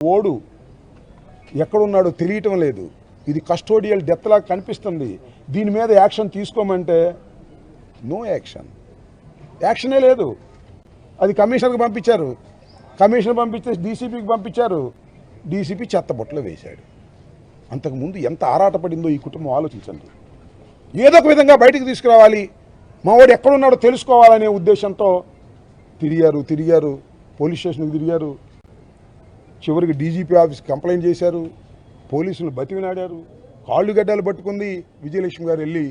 ఓడు ఎక్కడున్నాడో తెలియటం లేదు. ఇది కస్టోడియల్ డెత్ లాగా కనిపిస్తుంది. దీని మీద యాక్షన్ తీసుకోమంటే నో యాక్షన్, యాక్షనే లేదు. అది కమిషనర్కి పంపించారు, కమిషనర్ పంపిస్తే డీసీపీకి పంపించారు, డీసీపీ చెత్తబొట్టలో వేశాడు. అంతకుముందు ఎంత ఆరాటపడిందో ఈ కుటుంబం ఆలోచించండి. ఏదో ఒక విధంగా బయటకు తీసుకురావాలి, మా వాడు ఎక్కడున్నాడో తెలుసుకోవాలనే ఉద్దేశంతో తిరిగారు, పోలీస్ స్టేషన్కి తిరిగారు, చివరికి డీజీపీ ఆఫీస్కి కంప్లైంట్ చేశారు, పోలీసులు బతిమినాడారు, కాళ్ళు గడ్డలు పట్టుకుంది విజయలక్ష్మి గారు వెళ్ళి.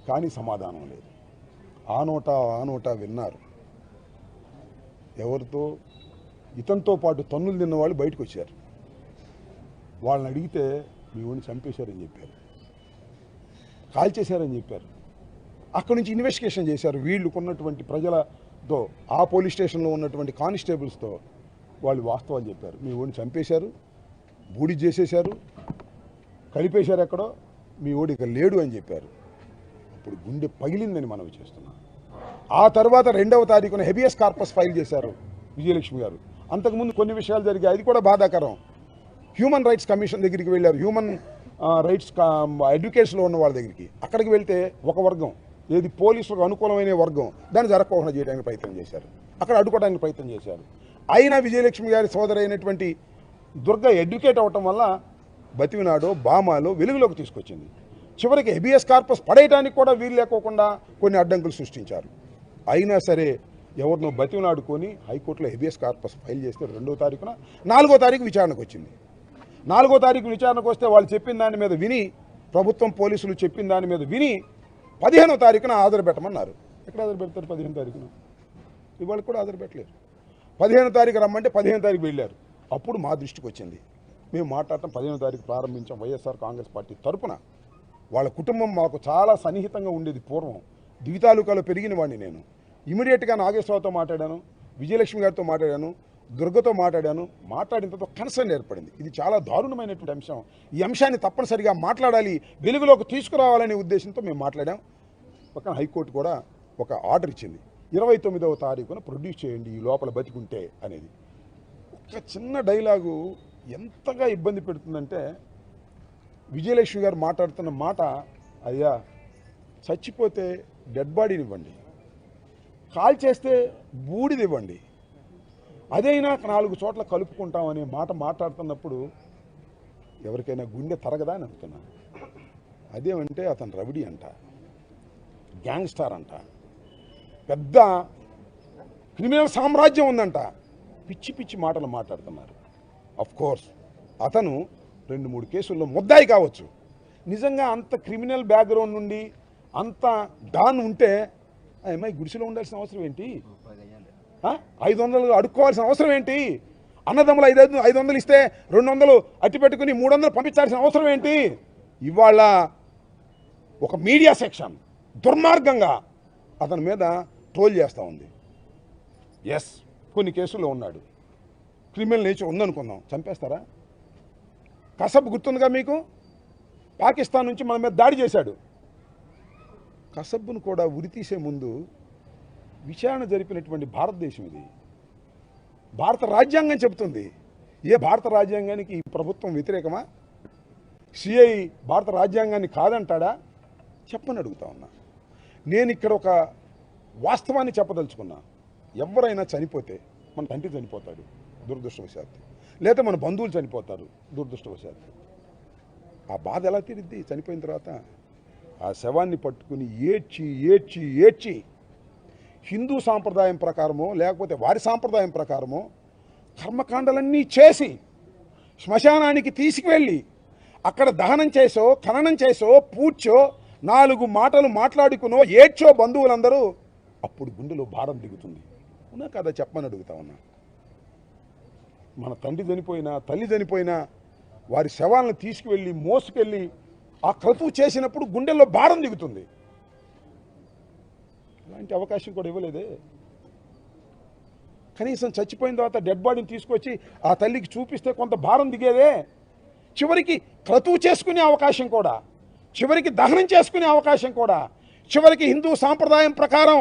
కానీ సమాధానం లేదు. ఆ నోటా విన్నారు. ఎవరితో? ఇతనితో పాటు తన్నులు తిన్న వాళ్ళు బయటకు వచ్చారు. వాళ్ళని అడిగితే మీ ఊరిని చంపేశారని చెప్పారు, కాల్ చేశారని చెప్పారు. అక్కడి నుంచి ఇన్వెస్టిగేషన్ చేశారు. వీళ్ళు కొన్నటువంటి ప్రజలతో, ఆ పోలీస్ స్టేషన్లో ఉన్నటువంటి కానిస్టేబుల్స్తో వాళ్ళు వాస్తవాలు చెప్పారు. మీ ఊడిని చంపేశారు, బూడి చేసేశారు, కలిపేశారు, ఎక్కడో మీ ఊడి ఇక లేడు అని చెప్పారు. అప్పుడు గుండె పగిలిందని మనవి చేస్తున్నాం. ఆ తర్వాత 2వ తారీఖున హెబియస్ కార్పస్ ఫైల్ చేశారు విజయలక్ష్మి గారు. అంతకుముందు కొన్ని విషయాలు జరిగాయి, అది కూడా బాధాకరం. హ్యూమన్ రైట్స్ కమిషన్ దగ్గరికి వెళ్ళారు, హ్యూమన్ రైట్స్ అడ్వకేట్స్లో ఉన్న వాళ్ళ దగ్గరికి. అక్కడికి వెళ్తే ఒక వర్గం, ఏది పోలీసులకు అనుకూలమైన వర్గం, దాన్ని జరగకుండా చేయడానికి ప్రయత్నం చేశారు, అక్కడ అడ్డుకోవడానికి ప్రయత్నం చేశారు. అయినా విజయలక్ష్మి గారి సోదరైనటువంటి దుర్గ ఎడ్యుకేట్ అవ్వటం వల్ల బతిమినాడో బామాలో వెలుగులోకి తీసుకొచ్చింది. చివరికి హెబియస్ కార్పస్ పడేయడానికి కూడా వీలు లేకోకుండా కొన్ని అడ్డంకులు సృష్టించారు. అయినా సరే ఎవరినో బతిమినాడుకొని హైకోర్టులో హెబియస్ కార్పస్ ఫైల్ చేస్తే 2వ తారీఖున 4వ తారీఖు విచారణకు వచ్చింది. 4వ తారీఖు విచారణకు వస్తే వాళ్ళు చెప్పిన దాని మీద విని, ప్రభుత్వం పోలీసులు చెప్పిన దాని మీద విని 15వ తారీఖున హాజరు పెట్టమన్నారు. ఎక్కడ హాజరు పెడతారు? 15వ తారీఖున ఇవాళ కూడా హాజరు పెట్టలేరు. 15వ తారీఖు రమ్మంటే 15వ తారీఖు వెళ్ళారు. అప్పుడు మా దృష్టికి వచ్చింది, మేము మాట్లాడటం 15వ తారీఖు ప్రారంభించాం. వైఎస్ఆర్ కాంగ్రెస్ పార్టీ తరపున వాళ్ళ కుటుంబం మాకు చాలా సన్నిహితంగా ఉండేది. పూర్వం దివితాలూకాలో పెరిగిన వాడిని నేను. ఇమీడియట్గా నాగేశ్వరరావుతో మాట్లాడాను, విజయలక్ష్మి గారితో మాట్లాడాను, దుర్గతో మాట్లాడాను. మాట్లాడిన తర్వాత కన్సర్న్ ఏర్పడింది. ఇది చాలా దారుణమైనటువంటి అంశం, ఈ అంశాన్ని తప్పనిసరిగా మాట్లాడాలి, వెలుగులోకి తీసుకురావాలనే ఉద్దేశంతో మేము మాట్లాడాం. పక్కన హైకోర్టు కూడా ఒక ఆర్డర్ ఇచ్చింది, 29వ తారీఖున ప్రొడ్యూస్ చేయండి ఈ లోపల బతికుంటే అనేది. ఒక చిన్న డైలాగు ఎంతగా ఇబ్బంది పెడుతుందంటే, విజయలక్ష్మి గారు మాట్లాడుతున్న మాట, అయ్యా చచ్చిపోతే డెడ్ బాడీని ఇవ్వండి, కాల్ చేస్తే బూడిదివ్వండి, అదైనా 4 చోట్ల కలుపుకుంటామనే మాట మాట్లాడుతున్నప్పుడు ఎవరికైనా గుండె తరగదా అని అనుకున్నాను. అదేమంటే అతను రౌడీ అంట, గ్యాంగ్స్టార్ అంట, పెద్ద క్రిమినల్ సామ్రాజ్యం ఉందంట, పిచ్చి పిచ్చి మాటలు మాట్లాడుతున్నారు. కోర్స్ అతను 2-3 కేసుల్లో ముద్దాయి కావచ్చు. నిజంగా అంత క్రిమినల్ బ్యాక్గ్రౌండ్ నుండి అంత డాన్ ఉంటే ఆ అమ్మాయి గుడిసెలో ఉండాల్సిన అవసరం ఏంటి? 500 అడుక్కోవాల్సిన అవసరం ఏంటి? అన్నదమ్ములు 500 ఇస్తే 200 అట్టి పెట్టుకుని 300 పంపించాల్సిన అవసరం ఏంటి? ఇవాళ ఒక మీడియా సెక్షన్ దుర్మార్గంగా అతని మీద ట్రోల్ చేస్తూ ఉంది. ఎస్, కొన్ని కేసుల్లో ఉన్నాడు, క్రిమినల్ నేచర్ ఉందనుకుందాం, చంపేస్తారా? కసబ్ గుర్తుందిగా మీకు? పాకిస్తాన్ నుంచి మన మీద దాడి చేశాడు. కసబ్ను కూడా ఉరితీసే ముందు విచారణ జరిపినటువంటి భారతదేశం ఇది. భారత రాజ్యాంగం చెబుతుంది. ఏ భారత రాజ్యాంగానికి ఈ ప్రభుత్వం వ్యతిరేకమా? సిఐ భారత రాజ్యాంగాన్ని కాదంటాడా? చెప్పని అడుగుతా ఉన్నా. నేను ఇక్కడ ఒక వాస్తవాన్ని చెప్పదలుచుకున్నా. ఎవరైనా చనిపోతే, మన తండ్రి చనిపోతాడు దురదృష్టవశాత్తు, లేదా మన బంధువులు చనిపోతారు దురదృష్టవశాత్తు, ఆ బాధ ఎలా తీరిద్ది? చనిపోయిన తర్వాత ఆ శవాన్ని పట్టుకుని ఏడ్చి ఏడ్చి ఏడ్చి హిందూ సాంప్రదాయం ప్రకారమో లేకపోతే వారి సాంప్రదాయం ప్రకారమో కర్మకాండలన్నీ చేసి శ్మశానానికి తీసుకువెళ్ళి అక్కడ దహనం చేసో, ఖననం చేసో, పూడ్చో, 4 మాటలు మాట్లాడుకునో, ఏడ్చో బంధువులందరూ, అప్పుడు గుండెలో భారం దిగుతుంది. ఉన్నా కదా? చెప్పమని అడుగుతా ఉన్నా. మన తండ్రి చనిపోయినా, తల్లి చనిపోయినా వారి శవాలను తీసుకువెళ్ళి మోసుకెళ్ళి ఆ క్రతువు చేసినప్పుడు గుండెల్లో భారం దిగుతుంది. అలాంటి అవకాశం కూడా ఇవ్వలేదే. కనీసం చచ్చిపోయిన తర్వాత డెడ్ బాడీని తీసుకొచ్చి ఆ తల్లికి చూపిస్తే కొంత భారం దిగేదే. చివరికి క్రతువు చేసుకునే అవకాశం కూడా, చివరికి దహనం చేసుకునే అవకాశం కూడా, చివరికి హిందూ సాంప్రదాయం ప్రకారం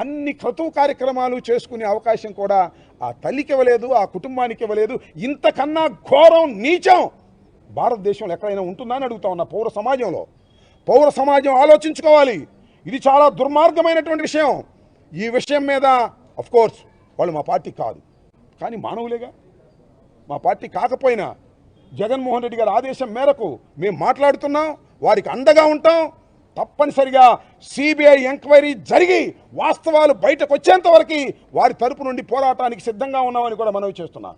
అన్ని క్రతువు కార్యక్రమాలు చేసుకునే అవకాశం కూడా ఆ తల్లికి ఇవ్వలేదు, ఆ కుటుంబానికి ఇవ్వలేదు. ఇంతకన్నా ఘోరం, నీచం భారతదేశంలో ఎక్కడైనా ఉంటుందా అని అడుగుతా ఉన్నా. పౌర సమాజం ఆలోచించుకోవాలి. ఇది చాలా దుర్మార్గమైనటువంటి విషయం. ఈ విషయం మీద కోర్స్ వాళ్ళు మా పార్టీ కాదు, కానీ మానవులేగా. మా పార్టీ కాకపోయినా జగన్మోహన్ రెడ్డి గారి ఆదేశం మేరకు మేము మాట్లాడుతున్నాం, వారికి అండగా ఉంటాం. తప్పనిసరిగా సిబిఐ ఎంక్వైరీ జరిగి వాస్తవాలు బయటకు వచ్చేంత వరకు వారి తరపు నుండి పోరాటానికి సిద్ధంగా ఉన్నామని కూడా మనవి చేస్తున్నాం.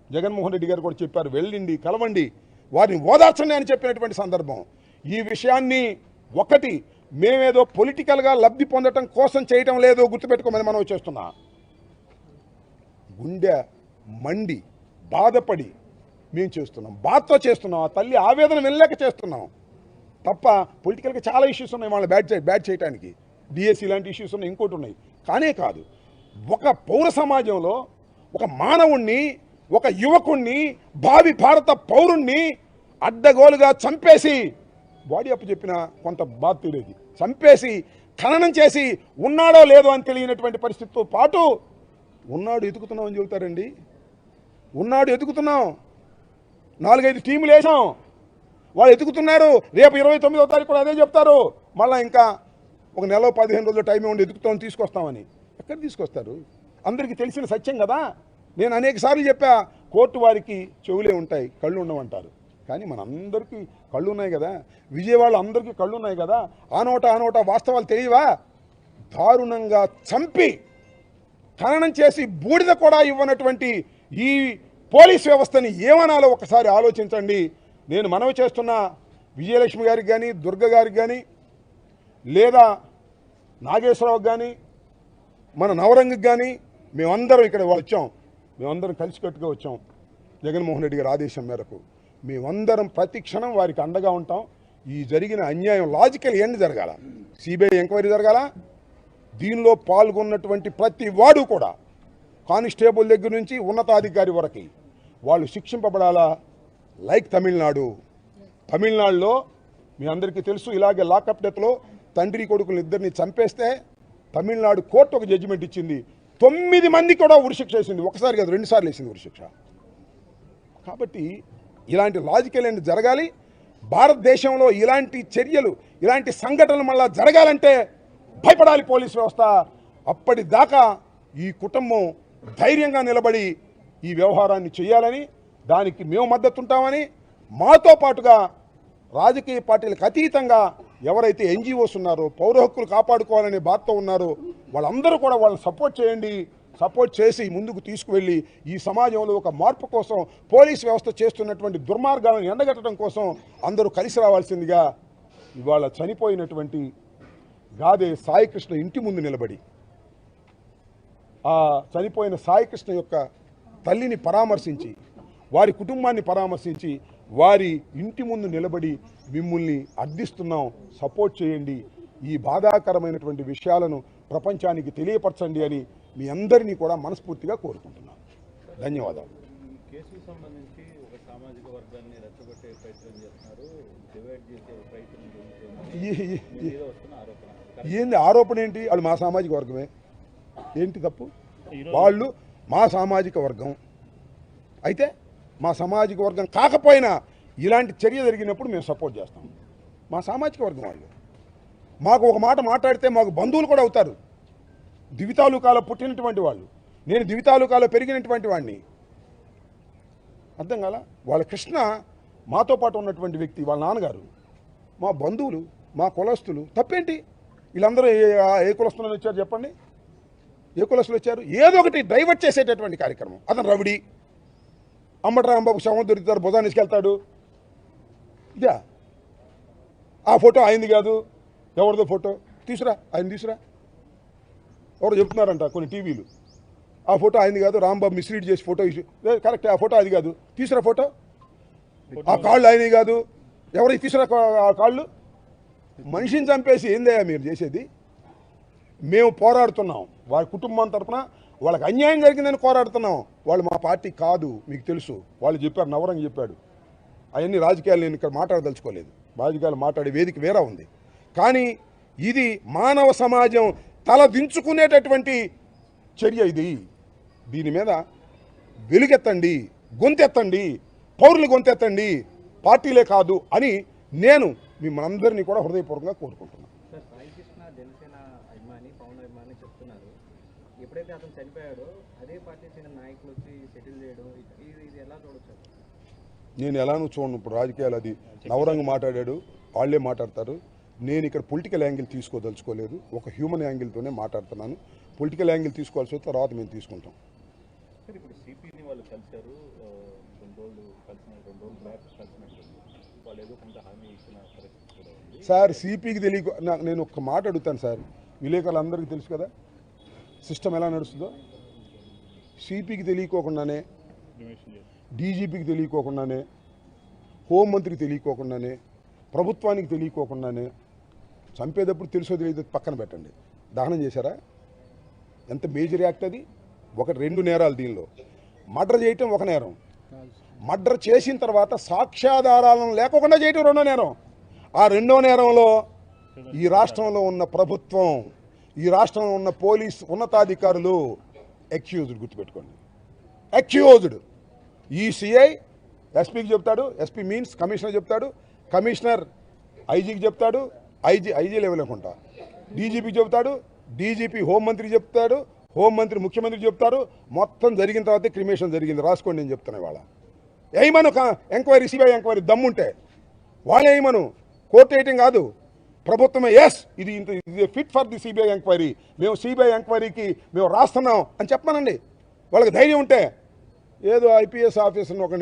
జగన్మోహన్ రెడ్డి గారు కూడా చెప్పారు, వెళ్ళండి, కలవండి, వారిని ఓదార్చండి అని చెప్పినటువంటి సందర్భం. ఈ విషయాన్ని ఒకటి మేమేదో పొలిటికల్గా లబ్ధి పొందటం కోసం చేయటం లేదు, గుర్తుపెట్టుకోమని మనవి చేస్తున్నా. గుండె మండి బాధపడి మేము చేస్తున్నాం, బాధతో చేస్తున్నాం. ఆ తల్లి ఆవేదన వెళ్ళలేక చేస్తున్నాం తప్ప పొలిటికల్గా చాలా ఇష్యూస్ ఉన్నాయి వాళ్ళని బ్యాడ్ చేయడానికి. డిఎస్సి లాంటి ఇష్యూస్ ఉన్నాయి, ఇంకోటి ఉన్నాయి. కానే కాదు, ఒక పౌర సమాజంలో ఒక మానవుణ్ణి, ఒక యువకుణ్ణి, భావి భారత పౌరుణ్ణి అడ్డగోలుగా చంపేసి, బాడీ అప్పు చెప్పిన కొంత బాధ తీరేది, చంపేసి ఖననం చేసి ఉన్నాడో లేదో అని తెలియనటువంటి పరిస్థితితో పాటు ఉన్నాడు ఎతుకుతున్నాం అని చెబుతారండి. ఉన్నాడు ఎతుకుతున్నాం, 4-5 టీములు వేసాం, వాళ్ళు ఎతుకుతున్నారు. రేపు 29వ తారీఖు కూడా అదే చెప్తారు. మళ్ళీ ఇంకా ఒక నెల 15 రోజుల టైం ఉండి ఎదుగుతామని తీసుకొస్తామని. ఎక్కడ తీసుకొస్తారు? అందరికీ తెలిసిన సత్యం కదా. నేను అనేక సార్లు చెప్పా, కోర్టు వారికి చెవులే ఉంటాయి, కళ్ళు ఉండవంటారు. కానీ మనందరికీ కళ్ళు ఉన్నాయి కదా, విజయవాడ అందరికీ కళ్ళు ఉన్నాయి కదా. ఆనోట వాస్తవాలు తెలియవా? దారుణంగా చంపి ఖననం చేసి బూడిద కూడా ఇవ్వనటువంటి ఈ పోలీస్ వ్యవస్థని ఏమనాలో ఒకసారి ఆలోచించండి. నేను మనవి చేస్తున్న విజయలక్ష్మి గారికి కానీ, దుర్గ గారికి కానీ, లేదా నాగేశ్వరరావుకి కానీ, మన నవరంగకి కానీ, మేమందరం ఇక్కడ వచ్చాం, మేమందరం కలిసికట్టుగా వచ్చాం. జగన్మోహన్ రెడ్డి గారి ఆదేశం మేరకు మేమందరం ప్రతి క్షణం వారికి అండగా ఉంటాం. ఈ జరిగిన అన్యాయం లాజికల్ ఎండ్ జరగాల, సిబిఐ ఎంక్వైరీ జరగాల. దీనిలో పాల్గొన్నటువంటి ప్రతి వాడు కూడా, కానిస్టేబుల్ దగ్గర నుంచి ఉన్నతాధికారి వరకు వాళ్ళు శిక్షింపబడాలా. లైక్ తమిళనాడులో మీ అందరికీ తెలుసు, ఇలాగే లాకప్ డెత్లో తండ్రి కొడుకులు ఇద్దరిని చంపేస్తే తమిళనాడు కోర్టు ఒక జడ్జిమెంట్ ఇచ్చింది. 9 మంది కూడా ఉరిశిక్ష వేసింది. ఒకసారి కాదు, 2 సార్లు వేసింది ఉరిశిక్ష. కాబట్టి ఇలాంటి లాజికల్ ఎండ్ జరగాలి. భారతదేశంలో ఇలాంటి చర్యలు, ఇలాంటి సంఘటనలు మళ్ళా జరగాలంటే భయపడాలి పోలీస్ వ్యవస్థ. అప్పటిదాకా ఈ కుటుంబం ధైర్యంగా నిలబడి ఈ వ్యవహారాన్ని చేయాలని, దానికి మేము మద్దతుంటామని, మాతో పాటుగా రాజకీయ పార్టీలకు అతీతంగా ఎవరైతే ఎన్జిఓస్ ఉన్నారో, పౌర హక్కులు కాపాడుకోవాలనే బాధతో ఉన్నారో వాళ్ళందరూ కూడా వాళ్ళని సపోర్ట్ చేయండి. సపోర్ట్ చేసి ముందుకు తీసుకువెళ్ళి ఈ సమాజంలో ఒక మార్పు కోసం, పోలీస్ వ్యవస్థ చేస్తున్నటువంటి దుర్మార్గాలను ఎండగట్టడం కోసం అందరూ కలిసి రావాల్సిందిగా ఇవాళ చనిపోయినటువంటి గాదే సాయికృష్ణ ఇంటి ముందు నిలబడి, ఆ చనిపోయిన సాయికృష్ణ యొక్క తల్లిని పరామర్శించి, వారి కుటుంబాన్ని పరామర్శించి, వారి ఇంటి ముందు నిలబడి మిమ్మల్ని అర్థిస్తున్నాం, సపోర్ట్ చేయండి, ఈ బాధాకరమైనటువంటి విషయాలను ప్రపంచానికి తెలియపరచండి అని మీ అందరినీ కూడా మనస్ఫూర్తిగా కోరుకుంటున్నాను. ధన్యవాదాలు. కేసుకు సంబంధించి ఒక సామాజిక వర్గాన్ని రెచ్చగొట్టే ప్రయత్నం చేస్తున్నారు, డివైడ్ చేసే ప్రయత్నం చేస్తున్నారు. ఏంది ఆరోపణ? ఏంటి? వాళ్ళు మా సామాజిక వర్గమే, ఏంటి తప్పు? వాళ్ళు మా సామాజిక వర్గం అయితే, మా సామాజిక వర్గం కాకపోయినా ఇలాంటి చర్య జరిగినప్పుడు మేము సపోర్ట్ చేస్తాం. మా సామాజిక వర్గం వాళ్ళు మాకు ఒక మాట మాట్లాడితే మాకు బంధువులు కూడా అవుతారు. దివితాలూకాలో పుట్టినటువంటి వాళ్ళు, నేను దివితాలూకాలో పెరిగినటువంటి వాడిని. అర్థం కాల? వాళ్ళ కృష్ణ మాతో పాటు ఉన్నటువంటి వ్యక్తి, వాళ్ళ నాన్నగారు, మా బంధువులు, మా కులస్తులు. తప్పేంటి? వీళ్ళందరూ ఏ కులస్తులని వచ్చారు చెప్పండి? ఏ కులస్తులు వచ్చారు? ఏదో ఒకటి డైవర్ట్ చేసేటటువంటి కార్యక్రమం. అతను రవిడి, అమ్మట రాంబాబు శవం దొరుకుతారు, భుజాన్ని తీసుకెళ్తాడు. ఇదా ఆ ఫోటో అయింది కాదు, ఎవరిదో ఫోటో తీసురా, ఆయన తీసురా. ఎవరు చెప్తున్నారంట కొన్ని టీవీలు, ఆ ఫోటో అయింది కాదు, రాంబాబు మిస్లీడ్ చేసి ఫోటో కరెక్ట్, ఆ ఫోటో అది కాదు, తీసురా ఫోటో. ఆ కాళ్ళు అయినవి కాదు, ఎవరికి తీసురా ఆ కాళ్ళు. మనిషిని చంపేసి ఏందయ్యా మీరు చేసేది? మేము పోరాడుతున్నాం వారి కుటుంబం తరఫున, వాళ్ళకి అన్యాయం జరిగిందని పోరాడుతున్నాం. వాళ్ళు మా పార్టీ కాదు, మీకు తెలుసు. వాళ్ళు చెప్పారు, నవరంగ్ చెప్పాడు. అవన్నీ రాజకీయాలు నేను ఇక్కడ మాట్లాడదలుచుకోలేదు, రాజకీయాలు మాట్లాడే వేదిక వేరే ఉంది. కానీ ఇది మానవ సమాజం తల దించుకునేటటువంటి చర్య. ఇది దీని మీద వెలుగెత్తండి, గొంతెత్తండి, పౌరులు గొంతెత్తండి, పార్టీలే కాదు అని నేను మిమ్మల్ని అందరినీ కూడా హృదయపూర్వకంగా కోరుకుంటున్నాను. సార్ సాయి కృష్ణ జనసేన అభిమాని, పవన్ అభిమాని చెప్తున్నారు, ఎప్పుడైతే అతను చనిపోయాడో అదే పార్టీ చెందిన నాయకులు వచ్చి సెటిల్ చేయడం, ఇది ఎలా చూడొచ్చు? నేను ఎలానూ చూడను. ఇప్పుడు రాజకీయాలు అది నవరంగ మాట్లాడాడు, వాళ్ళే మాట్లాడతారు. నేను ఇక్కడ పొలిటికల్ యాంగిల్ తీసుకోదలుచుకోలేదు, ఒక హ్యూమన్ యాంగిల్తోనే మాట్లాడుతున్నాను. పొలిటికల్ యాంగిల్ తీసుకోవాల్సి వస్తే తర్వాత మేము తీసుకుంటాం. సార్ ఇప్పుడు సిపిని వాళ్ళు కలిశారు, 2 రోజులు బ్యాక్ కలిసినట్టు వాళ్ళు ఏదో కొంత హామీ ఇచ్చిన పరిస్థితి కూడా ఉంది. సార్ సిపికి తెలియక నేను ఒక మాట అడుగుతాను సార్, విలేకరులందరికీ తెలుసు కదా సిస్టమ్ ఎలా నడుస్తుందో. సిపికి తెలియకోకుండానే, డీజీపీకి తెలియకోకుండానే, హోంమంత్రికి తెలియకోకుండానే, ప్రభుత్వానికి తెలియకోకుండానే చంపేటప్పుడు తెలుసో తెలియదు పక్కన పెట్టండి, దహనం చేశారా? ఎంత మేజర్ యాక్ట్ అది? 2 నేరాలు దీనిలో. మర్డర్ చేయటం ఒక నేరం, మర్డర్ చేసిన తర్వాత సాక్ష్యాధారాలను లేకుండా చేయటం 2వ నేరం. ఆ 2వ నేరంలో ఈ రాష్ట్రంలో ఉన్న ప్రభుత్వం, ఈ రాష్ట్రంలో ఉన్న పోలీస్ ఉన్నతాధికారులు అక్యూజ్డ్, గుర్తుపెట్టుకోండి, అక్యూజ్డ్. ఈ సిఐ ఎస్పీకి చెప్తాడు, ఎస్పీ మీన్స్ కమిషనర్ చెప్తాడు, కమిషనర్ ఐజీకి చెప్తాడు, ఐజీ లెవెల్ అనుకుంటా డీజీపీకి చెప్తాడు, డీజీపీ హోంమంత్రికి చెప్తాడు, హోంమంత్రి ముఖ్యమంత్రికి చెప్తారు. మొత్తం జరిగిన తర్వాత క్రిమినేషన్ జరిగింది, రాసుకోండి నేను చెప్తాను. ఇవాళ ఏమను ఎంక్వైరీ, సిబిఐ ఎంక్వైరీ దమ్ముంటే వాళ్ళే ఏమను, కోర్టు వేయటం కాదు, ప్రభుత్వమే ఎస్ ఇది fit for the CBI enquiry, మేము సిబిఐ ఎంక్వైరీకి మేము రాస్తున్నాం అని చెప్పానండి. వాళ్ళకి ధైర్యం ఉంటే ఏదో ఐపీఎస్ ఆఫీసర్ని ఒక